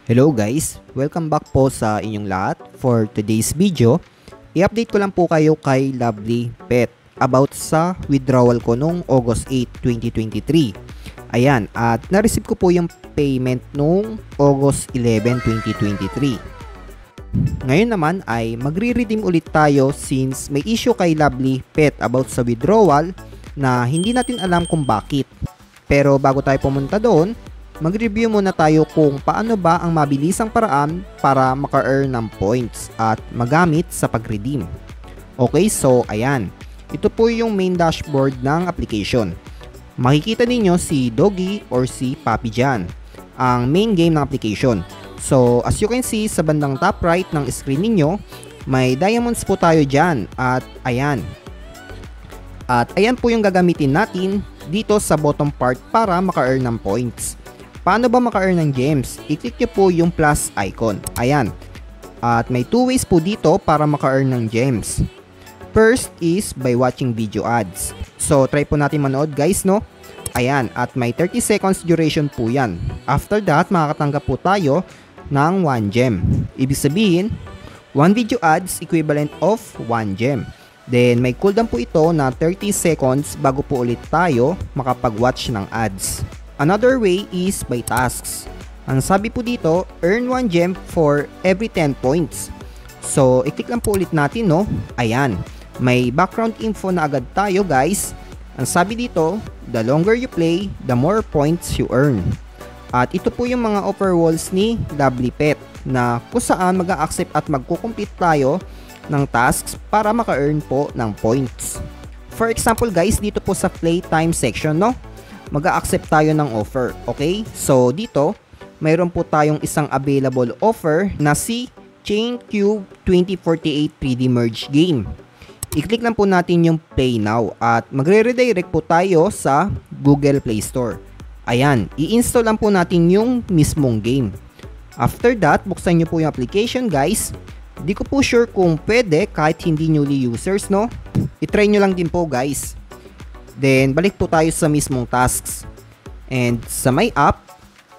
Hello guys! Welcome back po sa inyong lahat. For today's video, i-update ko lang po kayo kay Lovely Pet about sa withdrawal ko nung August 8, 2023. Ayan, at na-receive ko po yung payment nung August 11, 2023. Ngayon naman ay magre-redeem ulit tayo since may issue kay Lovely Pet about sa withdrawal na hindi natin alam kung bakit. Pero bago tayo pumunta doon, mag-review muna tayo kung paano ba ang mabilisang paraan para maka-earn ng points at magamit sa pag-redeem. Okay, so ayan. Ito po yung main dashboard ng application. Makikita ninyo si Doggy or si Puppy dyan, ang main game ng application. So as you can see sa bandang top right ng screen ninyo, may diamonds po tayo dyan at ayan. At ayan po yung gagamitin natin dito sa bottom part para maka-earn ng points. Paano ba maka-earn ng gems? I-click nyo po yung plus icon. Ayan. At may two ways po dito para maka-earn ng gems. First is by watching video ads. So, try po natin manood guys, no? Ayan. At may 30 seconds duration po yan. After that, makakatanggap po tayo ng 1 gem. Ibig sabihin, 1 video ads equivalent of 1 gem. Then, may cooldown po ito na 30 seconds bago po ulit tayo makapag-watch ng ads. Another way is by tasks. Ang sabi po dito, earn 1 gem for every 10 points. So, i-click lang po ulit natin, no? Ayan. May background info na agad tayo, guys. Ang sabi dito, the longer you play, the more points you earn. At ito po yung mga offer walls ni Lovely Pet na kung saan mag-a-accept at magkukomplete tayo ng tasks para maka-earn po ng points. For example, guys, dito po sa playtime section, no? Mag-a-accept tayo ng offer, okay? So, dito, mayroon po tayong isang available offer na si Chain Cube 2048 3D Merge Game. I-click lang po natin yung Play Now at magre-redirect po tayo sa Google Play Store. Ayan, i-install lang po natin yung mismong game. After that, buksan nyo po yung application, guys. Di ko po sure kung pwede kahit hindi newly users, no? I-try nyo lang din po, guys. Then, balik po tayo sa mismong tasks. And sa my app,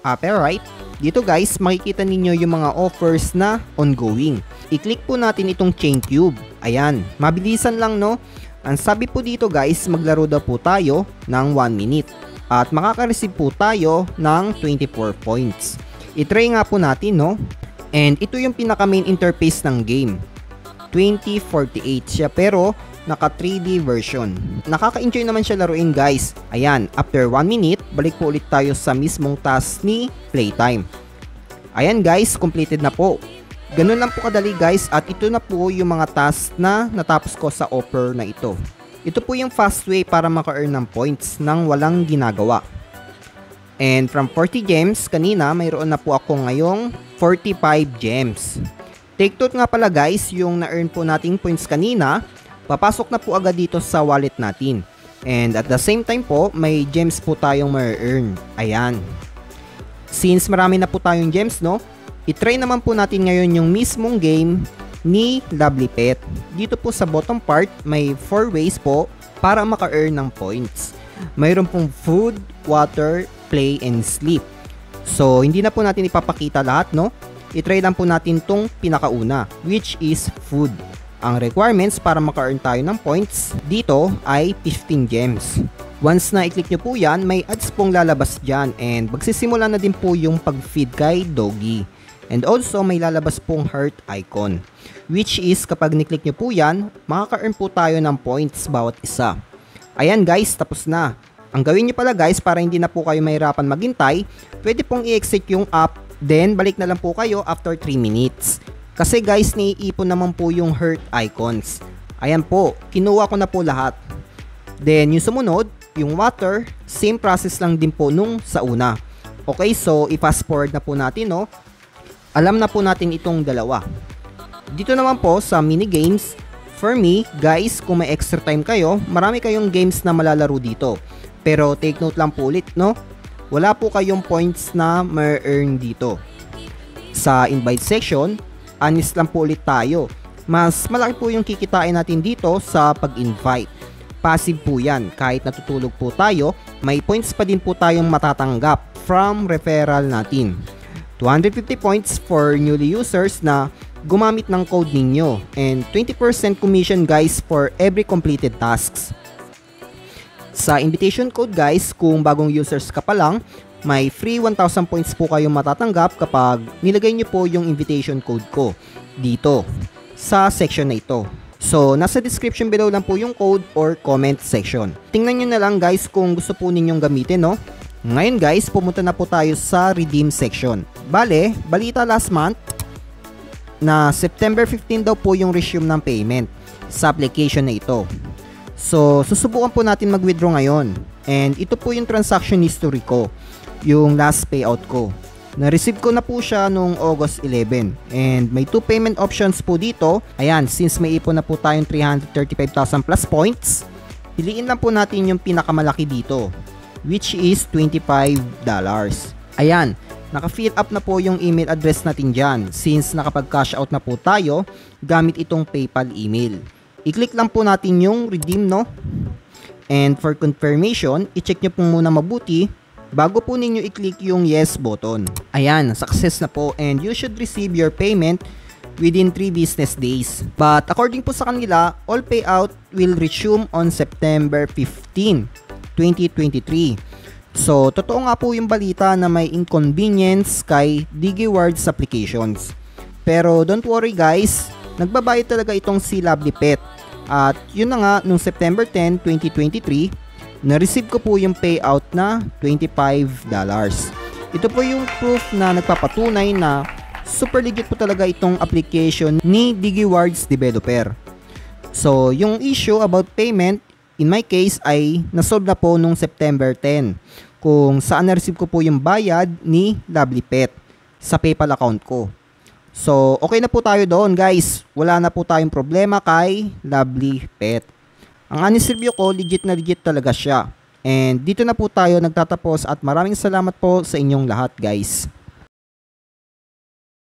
upper right, dito guys, makikita ninyo yung mga offers na ongoing. I-click po natin itong Chain Cube. Ayan, mabilisan lang, no? Ang sabi po dito guys, maglaro daw po tayo ng 1 minute. At makaka-receive po tayo ng 24 points. I-try nga po natin, no? And ito yung pinaka main interface ng game. 2048 siya pero naka 3D version. Nakaka-enjoy naman siya laruin guys. Ayan, after 1 minute, balik po ulit tayo sa mismong task ni Playtime. Ayan guys, completed na po. Ganun lang po kadali guys at ito na po yung mga task na natapos ko sa offer na ito. Ito po yung fast way para maka-earn ng points nang walang ginagawa. And from 40 gems, kanina mayroon na po ako ngayong 45 gems. Take note nga pala guys, yung na-earn po nating points kanina, papasok na po agad dito sa wallet natin. And at the same time po, may gems po tayong ma-earn. Ayan. Since marami na po tayong gems, no? I-try naman po natin ngayon yung mismong game ni Lovely Pet. Dito po sa bottom part, may 4 ways po para maka-earn ng points. Mayroon pong food, water, play, and sleep. So, hindi na po natin ipapakita lahat, no? I-try lang po natin tong pinakauna, which is food. Ang requirements para maka-earn tayo ng points dito ay 15 gems. Once na i-click nyo po yan, may ads pong lalabas dyan and magsisimula na din po yung pag-feed kay Doggy. And also may lalabas pong heart icon, which is kapag ni-click nyo po yan, makaka-earn po tayo ng points bawat isa. Ayan guys, tapos na. Ang gawin nyo pala guys para hindi na po kayo mahirapan maghintay, pwede pong i-exit yung app, then balik na lang po kayo after 3 minutes. Kasi guys, naiipon naman po yung heart icons. Ayan po, kinuha ko na po lahat. Then yung sumunod, yung water, same process lang din po nung sa una. Okay, so i-fast forward na po natin, no? Alam na po natin itong dalawa. Dito naman po sa mini games, for me, guys, kung may extra time kayo, marami kayong games na malalaro dito. Pero take note lang po ulit, no? Wala po kayong points na ma-earn dito. Sa invite section, honest lang po ulit tayo. Mas malaki po yung kikitain natin dito sa pag-invite. Passive po yan. Kahit natutulog po tayo, may points pa din po tayong matatanggap from referral natin. 250 points for newly users na gumamit ng code ninyo, and 20% commission guys for every completed tasks. Sa invitation code guys, kung bagong users ka pa lang, may free 1,000 points po kayong matatanggap kapag nilagay nyo po yung invitation code ko dito sa section na ito. So, nasa description below lang po yung code or comment section. Tingnan nyo na lang guys kung gusto po ninyong gamitin, no? Ngayon guys, pumunta na po tayo sa redeem section. Bale, balita last month na September 15 daw po yung resume ng payment sa application na ito. So, susubukan po natin mag-withdraw ngayon. And ito po yung transaction history ko, yung last payout ko. Na-receive ko na po siya noong August 11. And may 2 payment options po dito. Ayan, since may ipon na po tayong 335,000 plus points, piliin lang po natin yung pinakamalaki dito, which is $25. Ayan, naka-fill up na po yung email address natin dyan since nakapag-cash out na po tayo gamit itong PayPal email. I-click lang po natin yung redeem, no? And for confirmation, i-check nyo po muna mabuti bago po ninyo i-click yung yes button. Ayan, success na po and you should receive your payment within 3 business days. But according po sa kanila, all payout will resume on September 15, 2023. So, totoo nga po yung balita na may inconvenience kay DigiWords applications. Pero don't worry guys, nagbabayad talaga itong si Lovely Pet. At yun na nga, nung September 10, 2023, na-receive ko po yung payout na $25. Ito po yung proof na nagpapatunay na super legit po talaga itong application ni DigiWords developer. So, yung issue about payment, in my case ay nasolve na po nung September 10, kung saan na-receive ko po yung bayad ni Lovely Pet sa PayPal account ko. So, okay na po tayo doon guys. Wala na po tayong problema kay Lovely Pet. Ang honest review ko, legit na legit talaga siya. And dito na po tayo nagtatapos at maraming salamat po sa inyong lahat guys.